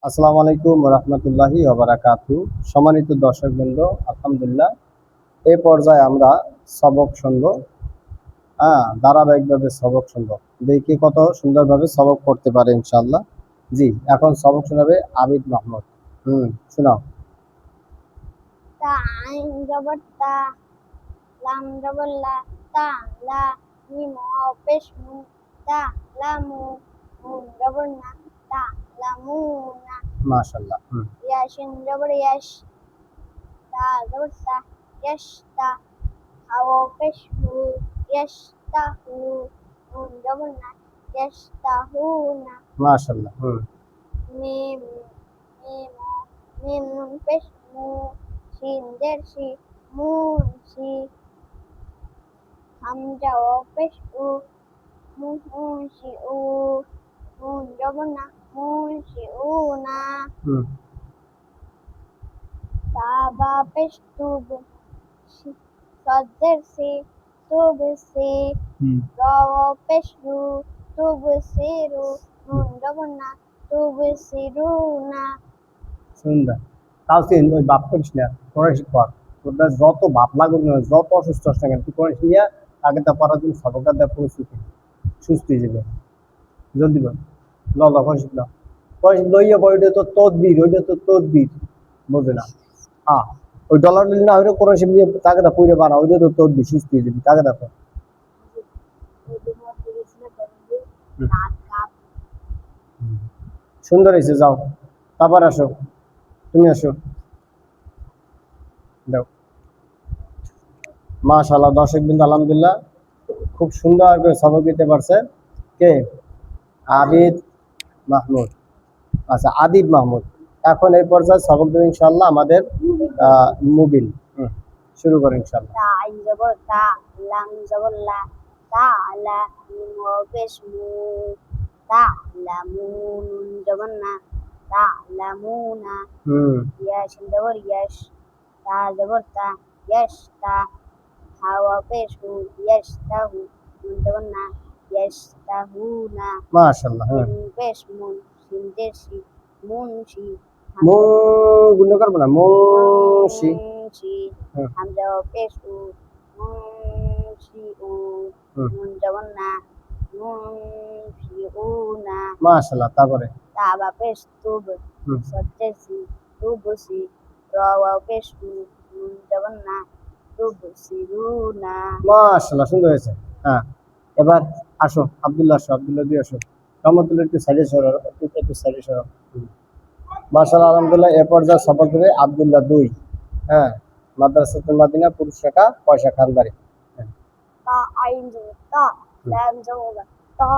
আসসালামু আলাইকুম রহমতুল্লাহি ওবারাকাতু। সম্মানিত দর্শকবৃন্দ, আলহামদুলিল্লাহ এই পর্যায়ে আমরা সবক শুনব। ধারাবাহিকভাবে সবক শুনব, দেখি কত সুন্দরভাবে সবক করতে পারে ইনশাআল্লাহ। জি, এখন সবক শোনাবে আবিদ মাহমুদ। শোনাও। তা আইন জবর তা, লাম জবর লা, তা লা, মিম ওয়াও পেশ মু, তা লামু, নুন জবর না, তা লামুনা। মাশাআল্লাহ। ইয়াশিন জবর ইয়াশ, তা জবর তা, ইয়াশ তা, হাওয়া পেশ হু, ইয়াশ তা হু, নুন জবর না, ইয়াশ তা হু না। মাশাআল্লাহ। মিম মিম মিম নুন পেশ মু, শিন জের শি, মুন শি, হামজা ও পেশ উ, মুন শি উ, নুন জবর না, মুন শি উ না। তা বা পেশ তুব, সজ্জের সি, তুব সি, র ও পেশ রু, তুব সি রু, নুন জবর না, তুব সি রু না। সুন্দর। তাহসিন, ওই বাপ করিস না, কোরআন শিখবা। তোর যত বাপ লাগুক না, যত অসুস্থ হস না কেন, তুই কোরআন শিখিয়া আগে তা পড়ার জন্য সবকার দেওয়া পরিস্থিতি সুস্থ হয়ে যাবে। জলদি বল। কোরআন শিখলাম। কোরআন শিখ লইয়া বই, ওইটা তো তদবির, ওইটা তো তদবির। বোঝে না। ওই ডলার নিলে না, ওইটা কোরআন শিখ নিয়ে তাকে দা পইরে বানা, ওইটা তো তদবির, সুস্থ হয়ে যাবে। তাকে দেখো। সুন্দর হয়েছে, যাও। তারপর আসো, তুমি আসো। দাও। মাশাআল্লাহ, দর্শকবৃন্দ আলহামদুলিল্লাহ খুব সুন্দর করে সবক দিতে পারছে। কে? আবিদ মাহমুদ। আচ্ছা, আদিব মাহমুদ। এখন এই পর্যায়ে সবক দেব ইনশাআল্লাহ আমাদের মুবিন। শুরু করো ইনশাআল্লাহ। তা আইন জবর তা, লাম জবর লা, তা লা, মিম ওয়াও পেশ মু, তা লামু, নুন জবর না, তা লামুনা। ইয়াশিন জবর ইয়াশ, তা জবর তা, ইয়াশ তা, হাওয়া পেশ হু, ইয়াশ তা হু, নুন জবর না, ইয়াশ তা হু না। মাশাআল্লাহ। মিম পেশ মুন, শিন জের শি, মুন শি, মো গুণ করবো না, মোশি। মুনশি, হামজা ও পেশ উ, মুনশি উ, নুন জবর না, মুনশি উ না। মাশাআল্লাহ। তারপরে তা বা পেশ তুব, সজ্জের সি, তুব সি, র ওয়াও পেশ উ, নুন জবর না, তুব সি রু না। মাশাআল্লাহ, সুন্দর হয়েছে। এবার আসো, আব্দুল্লাহ আসো, আব্দুল্লাহ দিয়ে আসো। রহমতুল্লাহ একটু সাইডে সরো, একটু সাইডে সরো। মাশাআল্লাহ আলহামদুলিল্লাহ এ পর্যায়ে সফর দেবে আব্দুল্লাহ 2। মাদ্রাসাতুল মাদিনা, পুরুষ শাখা, পয়সা খানবাড়ি। তা আইন জবর তা, লাম জবর লা, তা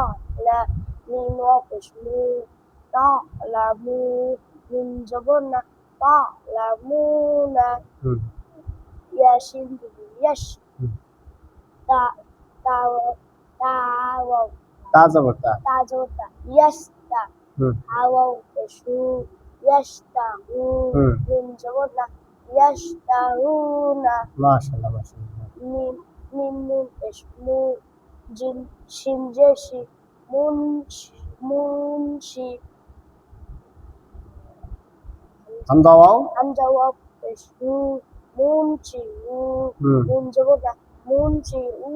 লা, মিম ওয়াও পেশ মু, তা লামু, নুন জবর না, তা লামুনা। ইয়াশিন জবর ইয়াশ, তা তা তা ওয়াও, তা জবর তা। তা জবর তা, ইয়াশ তা, হাওয়া পেশ হু, ইয়াশ তা হু, নুন জবর না, ইয়াশ তা হু না। মাশাআল্লাহ মাশাআল্লাহ। মিম মিম নুন পেশ মু, জিন শিন জের she, Munshi, Hamza wow Hamza wow পেশ হু, মুনশি উ, নুন জবর না, মুনশি উ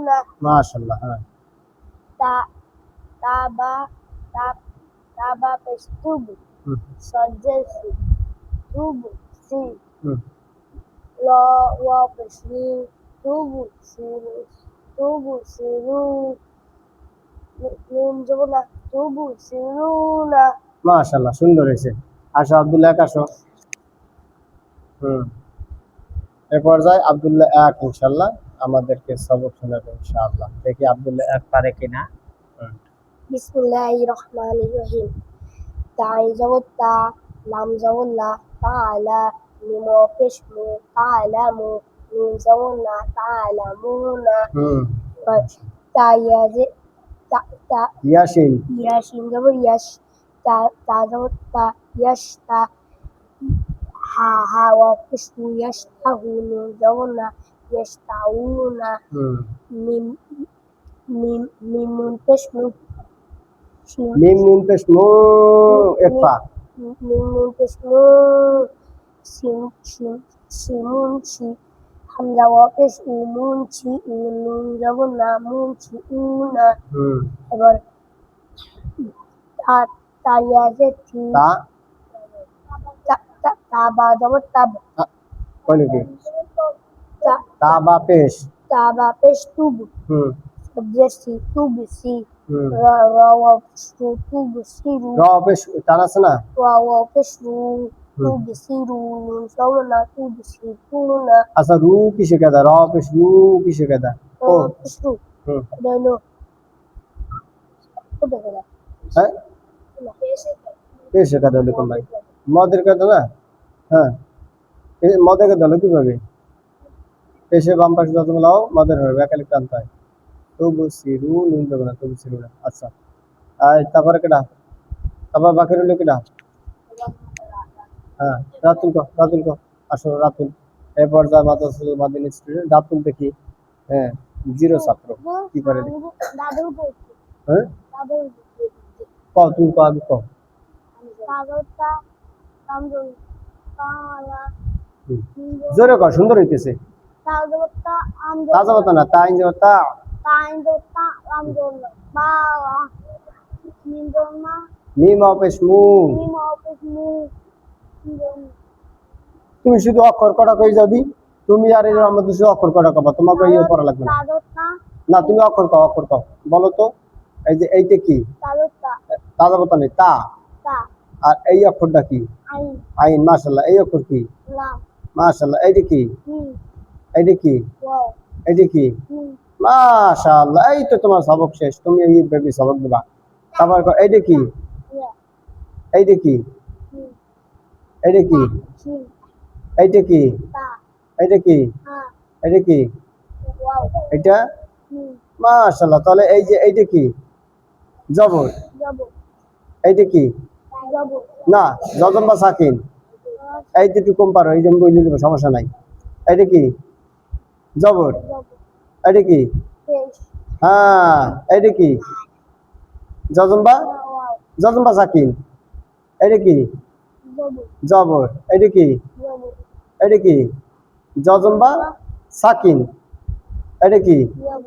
না। মাশাআল্লাহ। তা তা বা তা তা বা পেশ তুব, সজ্জের সি, তুব সি, ল ওয়াও পেশ রু, তুব সি রু, তুব সি রু, নুন জবর না, তুব সি রু না। মাশাআল্লাহ, সুন্দর হয়েছে। আসো আব্দুল্লাহ 1 আসো। এ পর্যায়ে আব্দুল্লাহ 1 ইনশাআল্লাহ আমাদেরকে সবক শোনাবে ইনশাআল্লাহ। দেখি আব্দুল্লাহ 1 পারে কিনা। বিসমিল্লাহির রহমানির রহিম। তা আইন জবর তা, লাম জবর লা, তাআলা, মিম ওয়াও পেশ মু, তাআলামু, নুন জবর না, তাআলামুনা। তা ইয়াজে তা তা ইয়াসিন ইয়াশিন জবর ইয়াশ, তা তা জবর তা, ইয়াশ তা, হা ওয়াও পেশ হু, ইয়াশ তা হু, নুন জবর না, ইয়াশ তা উ না। মিম মিম নুন পেশ মু, মিম নুন পেশ মু, একফা। মিম পেশ মু সিন সিন সিমুন সি হামজা ওয়া পেশ উমুন ছি নুন জবর না মুন ছি উনা এবার তা তাইয়া যে থি তা তা বা জবর তাব কয় নাকি তা তা বা পেশ তা বা পেশ তুব হুম জেসি তুব সি হুম রা ওয়া পেশ তুব সি রু র পেশ টান আছে না ওয়া ওয়া পেশ রু তুব সি রু নুন জবর না তুব সি তুনা আচ্ছা রু কিসে কাদা র পেশ রু কিসে কাদা ও পেশ রু হুম দেলো ওটা করা হ্যাঁ কিসে কাদা লিখুন ভাই মদের কাদা না হ্যাঁ মদের কাদা হলো কিভাবে পেশে বাম পাশে যত লাও মদের হবে একালি টানতে হয় তবু সিরু নুন যাবে না তবু সিরু না আচ্ছা আর তারপরে কেডা তারপর বাকি রইল কেডা হ্যাঁ রাতুল কো আসো রাতুল এরপর যা মাদিনী স্টুডেন্ট রাতুল দেখি হ্যাঁ জিরো ছাত্র কি করে দেখি দাদু হ্যাঁ দাদু কও তুমি কও আগে কও দাদুটা কামরুল পালা হুম। জোরে কও সুন্দর হইতেছে দাদুটা আমরুল তাজা কথা না তা ইঞ্জে তা দাদুটা আমরুল পালা নিন্দমা মিম অপেশ মু নিম অফিস মু তুমি শুধু অক্ষর কটা কই যাও দি তুমি আর এই আমাদের শুধু অক্ষর কটা কবা তোমাকে ইয়ে পড়া লাগবে না দাদুটা না তুমি অক্ষর কও বলো তো এই যে এইটা কি দাদুটা তাজা কথা নেই তা তা আর এই অক্ষরটা কি আই আইন মাশাআল্লাহ এই অক্ষর কি লাম মাশাআল্লাহ এইটা কি হুম এইটা কি ওয়াও এইটা কি হুম মাশাআল্লাহ এই তো তোমার সবক শেষ তুমি এই বেবি সবক দিবা তারপর এইটা কি ইয়া এইটা কি হুম এইটা কি হুম এইটা কি তা এইটা কি হ্যাঁ এইটা কি ওয়াও এটা হুম মাশাআল্লাহ তাহলে এই যে এইটা কি জবর যাব এইটা কি যাব না জজম বা সাকিন এই দুটো কম পারো এই যে আমি বলে দেবো সমস্যা নাই এইটা কি জবর যাব এইটা কি পেশ হ্যাঁ এইটা কি জজম বা ওয়াও সাকিন এইটা কি যাব জবর এইটা কি যাব এটা কি জজম বা সাকিন এটা কি যাব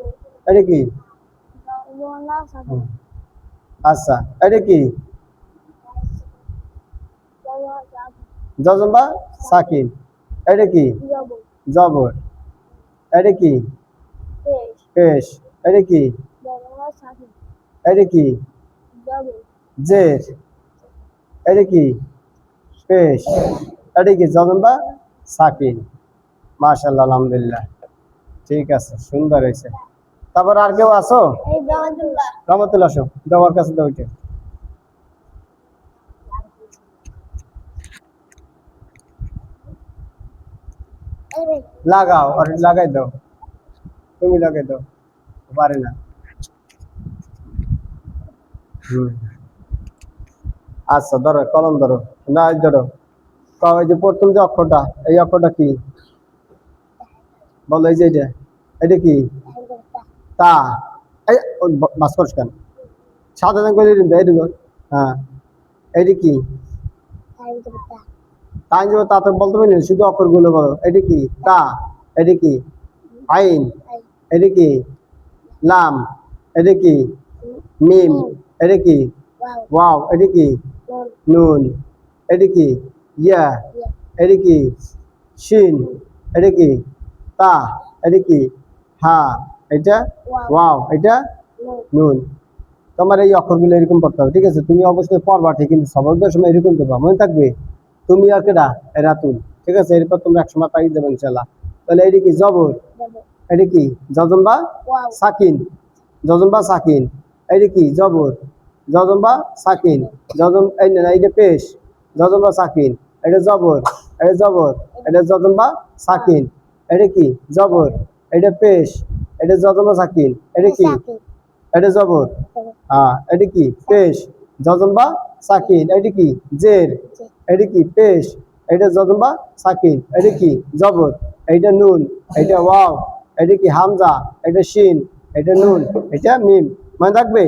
এটা কি ওয়ালা সাব আচ্ছা এটা কি ওয়ালা সাব জজম বা সাকিন এটা কি যাব জবর এটা কি পেশ পেশ এটা কি ওয়ালা সাব এটা কি যাব জের এটা কি পেশ এটা কি জজম বা সাকিন মাশাআল্লাহ আলহামদুলিল্লাহ ঠিক আছে সুন্দর হয়েছে তারপর আর কেউ আসো এই জামাতুল্লাহ রহমতুল্লাহ আসো দেওয়ার কাছে দাও এটা এই লাগাও আর লাগাই দাও তুমি লাগাই দাও পারে না হুম আচ্ছা ধরো কলম ধরো না এই ধরো কও এই যে প্রথম যে অক্ষরটা এই অক্ষরটা কি বলো এই যে এটা কি তা এই বাস করছ কেন সাধারণ করে দিন এই দিন হ্যাঁ এইটা কি তাই যে তা তো বলতে পারি না শুধু অক্ষরগুলো বলো এটা কি তা এটা কি আইন এটা কি লাম এটা কি মিম এটা কি ওয়াও এটা কি নুন এটা কি ইয়া এটা কি শিন এটা কি তা এটা কি হা এটা ওয়াও এটা নুন তোমার এই অক্ষরগুলো এরকম পড়তে হবে ঠিক আছে তুমি অবশ্যই পড়বা ঠিক কিন্তু সবকদের সময় এরকম দেবা মনে থাকবে তুমি আর কেডা রাতুল ঠিক আছে এরপর তোমরা একসময় পাই দেবে ইনশাল্লাহ তাহলে এটা কি জবর এটা কি জজম বা সাকিন জজম বা সাকিন এটা কি জবর জজম বা সাকিন জজম এই না এটা পেশ জজম বা সাকিন এটা জবর এটা জবর এটা জজম বা সাকিন এটা কি জবর এটা পেশ এটা জজম বা সাকিন এটা কি এটা জবর হ্যাঁ এটা কি পেশ জজম বা সাকিন এটা কি জের এটা কি পেশ এটা জজম বা সাকিন এটা কি জবর এটা নুন এটা ওয়াও এটা কি হামজা এটা শিন এটা নুন এটা মিম মনে থাকবে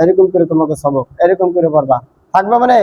এরকম করে তোমাকে সবক এরকম করে পড়বা থাকবে মানে